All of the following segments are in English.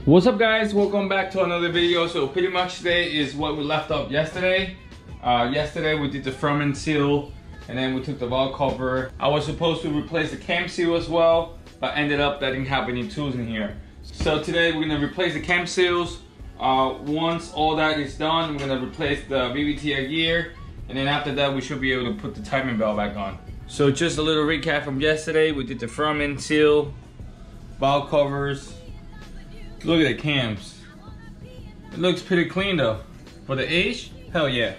What's up guys, welcome back to another video. So pretty much today is what we left off yesterday. Yesterday we did the front seal and then we took the valve cover. I was supposed to replace the cam seal as well, but ended up that didn't have any tools in here. So today we're gonna replace the cam seals. Once all that is done, we're gonna replace the VVT gear, and then after that we should be able to put the timing belt back on. So just a little recap from yesterday. We did the front end seal, valve covers. Look at the cams. It looks pretty clean though. For the age, hell yeah.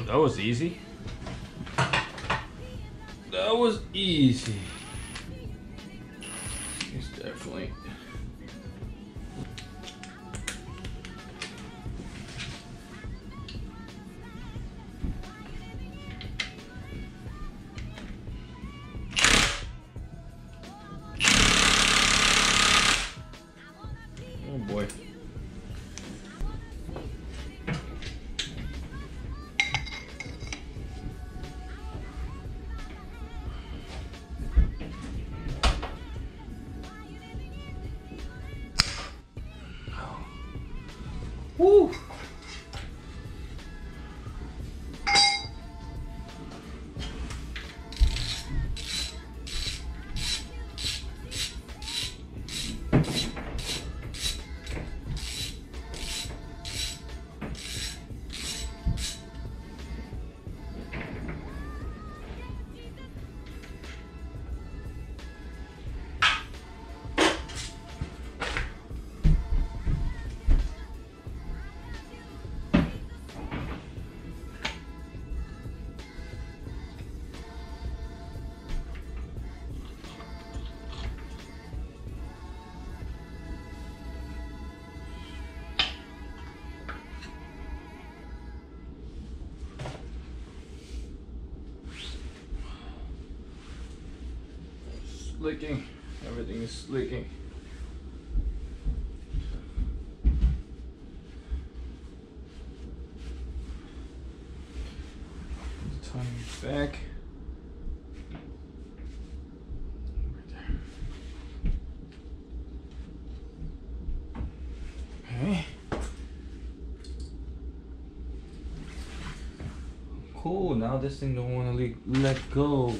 That was easy. That was easy. It's definitely. Oh boy. Woo! Slicking. Everything is slicking. Turn it back. Right there. Okay. Cool. Now this thing don't want to let go.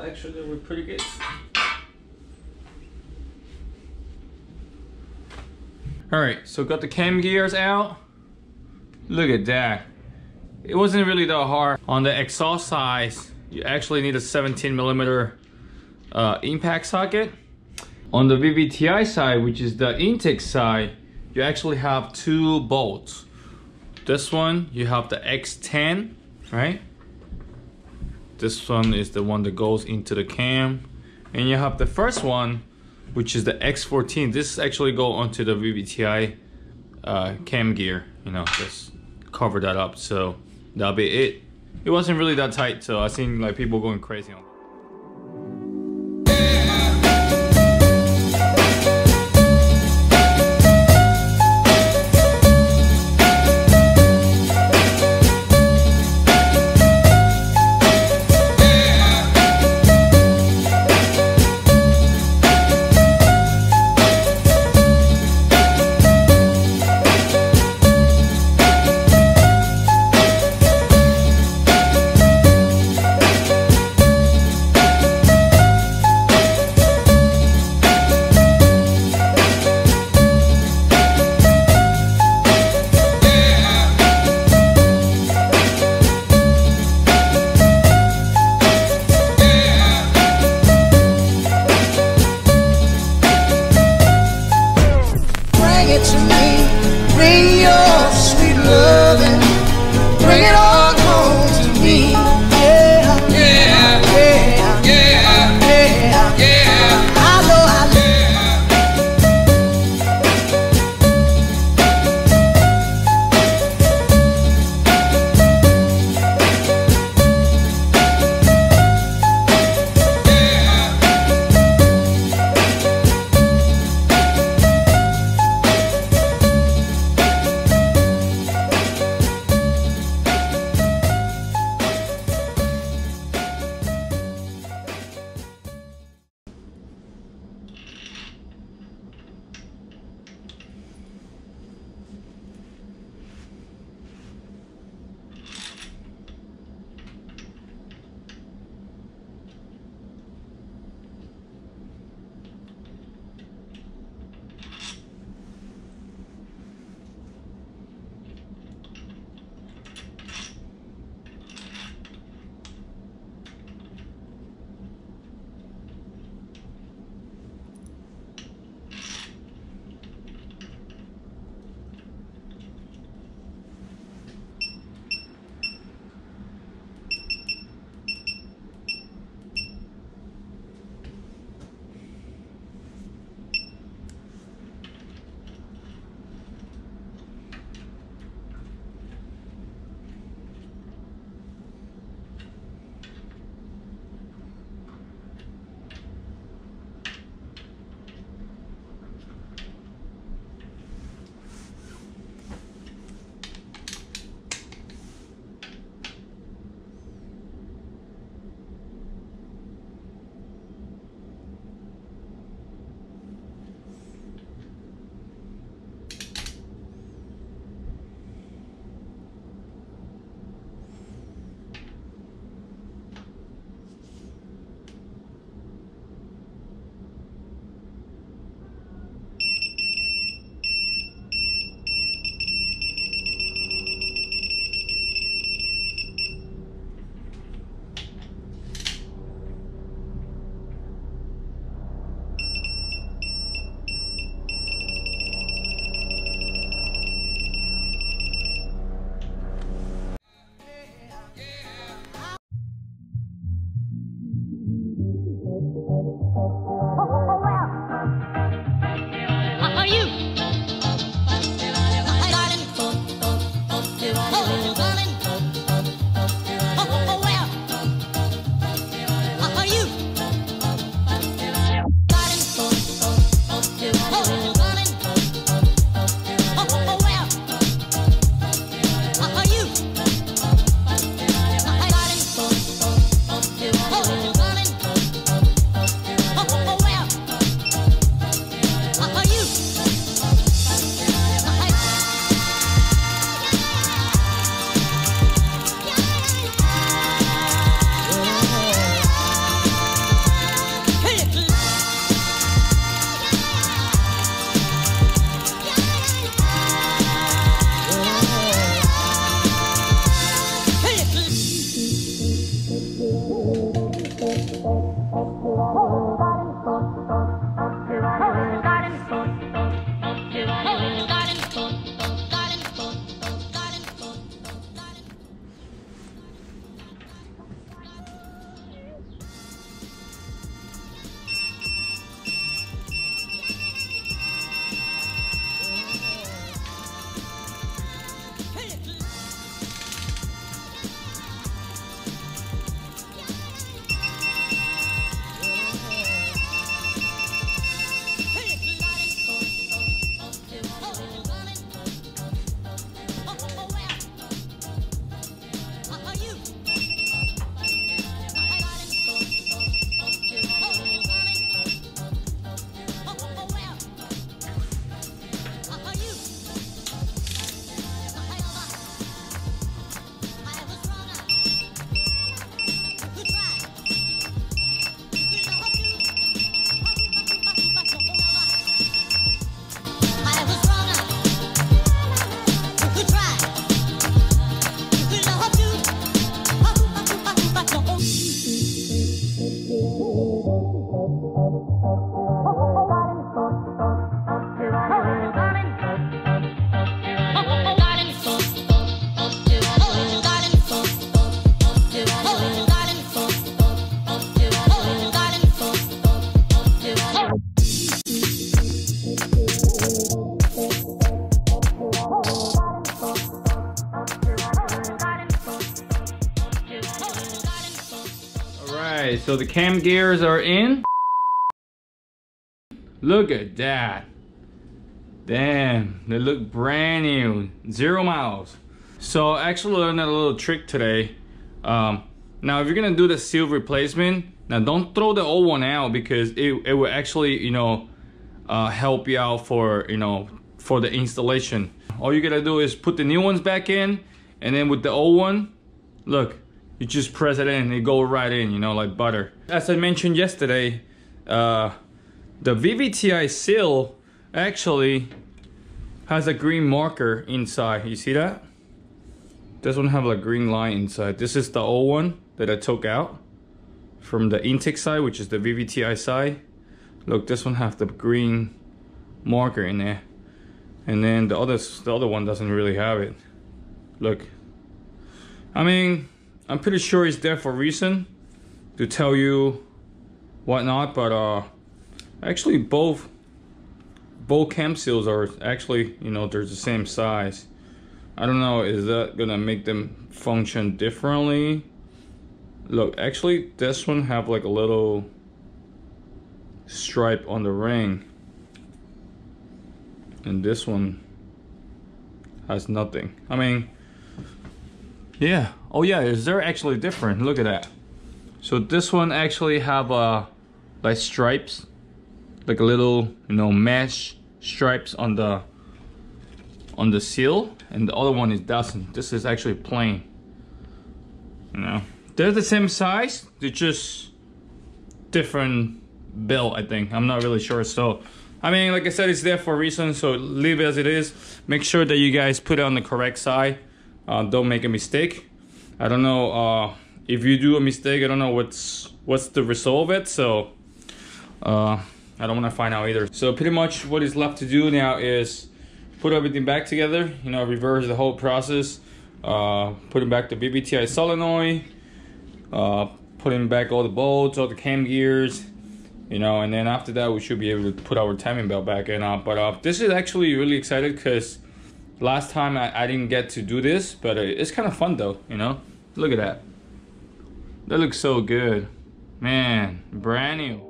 Actually, we're pretty good. All right, so got the cam gears out. Look at that. It wasn't really that hard. On the exhaust side, you actually need a 17mm impact socket. On the VVTi side, which is the intake side, you actually have two bolts. This one, you have the X10 right? This one is the one that goes into the cam. And you have the first one, which is the X14. This actually go onto the VVTi cam gear, you know, just cover that up. So that'll be it. It wasn't really that tight, so I seen like people going crazy on it. Alright, so the cam gears are in. Look at that. Damn, they look brand new. 0 miles. So I actually learned a little trick today. Now if you're gonna do the seal replacement, now don't throw the old one out, because it will actually, you know, help you out for, you know, for the installation. All you gotta do is put the new ones back in, and then with the old one, look, you just press it in, it goes right in, you know, like butter. As I mentioned yesterday, the VVTi seal actually has a green marker inside. You see that? This one have a green line inside. This is the old one that I took out from the intake side, which is the VVTi side. Look, this one have the green marker in there, and then the other one doesn't really have it. Look, I mean, I'm pretty sure it's there for a reason, to tell you whatnot, but actually both cam seals are actually, you know, they're the same size. I don't know, is that gonna make them function differently? Look, actually this one have like a little stripe on the ring, and this one has nothing. I mean, yeah. Oh yeah, is they're actually different. Look at that. So this one actually have like stripes, like a little, you know, mesh stripes on the seal, and the other one is doesn't. This is actually plain. You know, they're the same size, they're just different build, I think. I'm not really sure. So I mean, like I said, it's there for a reason, so leave it as it is. Make sure that you guys put it on the correct side. Don't make a mistake. I don't know if you do a mistake, I don't know what's the result of it, so I don't want to find out either. So pretty much what is left to do now is put everything back together, you know, reverse the whole process, putting back the VVTi solenoid, putting back all the bolts, all the cam gears, you know, and then after that we should be able to put our timing belt back in. But this is actually really excited, because last time I didn't get to do this, but it's kind of fun though, you know. Look at that. That looks so good. Man, brand new.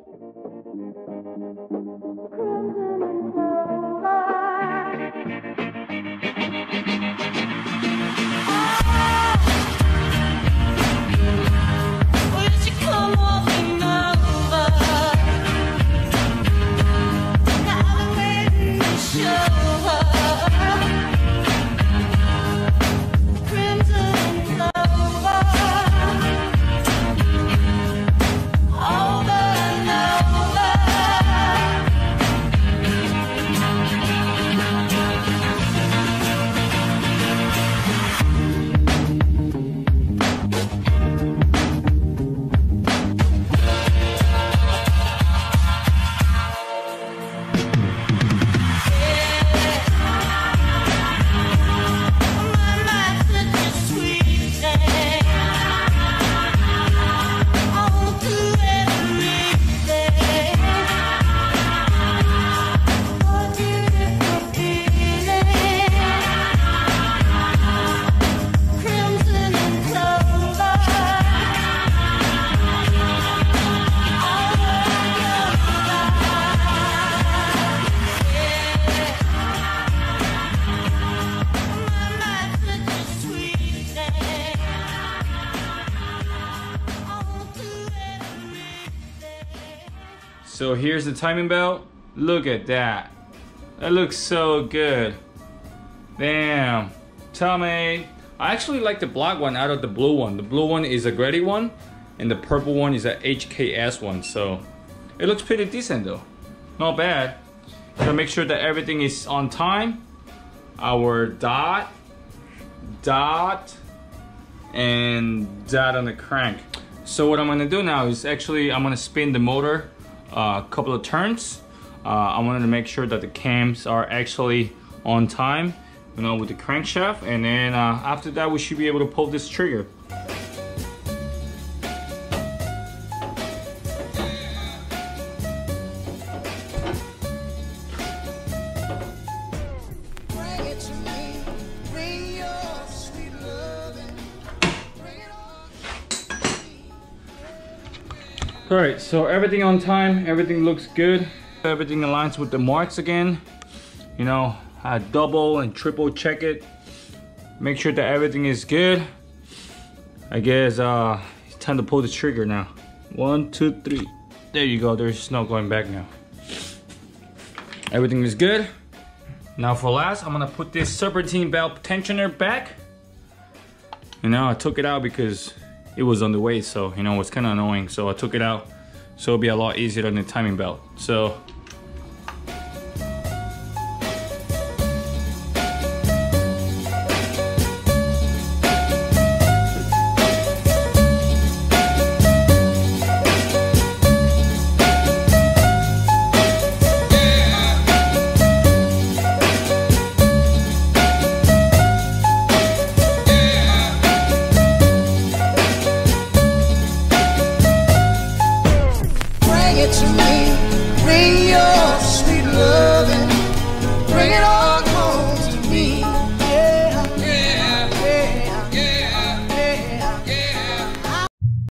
So here's the timing belt. Look at that. That looks so good. Damn. Tell me. I actually like the black one out of the blue one. The blue one is a Grady one, and the purple one is a HKS one. So it looks pretty decent though. Not bad. So make sure that everything is on time. Our dot, and dot on the crank. So what I'm gonna do now is actually I'm gonna spin the motor a couple of turns. I wanted to make sure that the cams are actually on time, you know, with the crankshaft, and then after that we should be able to pull this trigger. All right, so everything on time, everything looks good. Everything aligns with the marks again. You know, I double and triple check it. Make sure that everything is good. I guess it's time to pull the trigger now. 1, 2, 3. There you go, there's no going back now. Everything is good. Now for last, I'm gonna put this serpentine valve tensioner back. You know, I took it out because it was on the way, so you know, it's kind of annoying. So I took it out, so it'll be a lot easier than the timing belt. So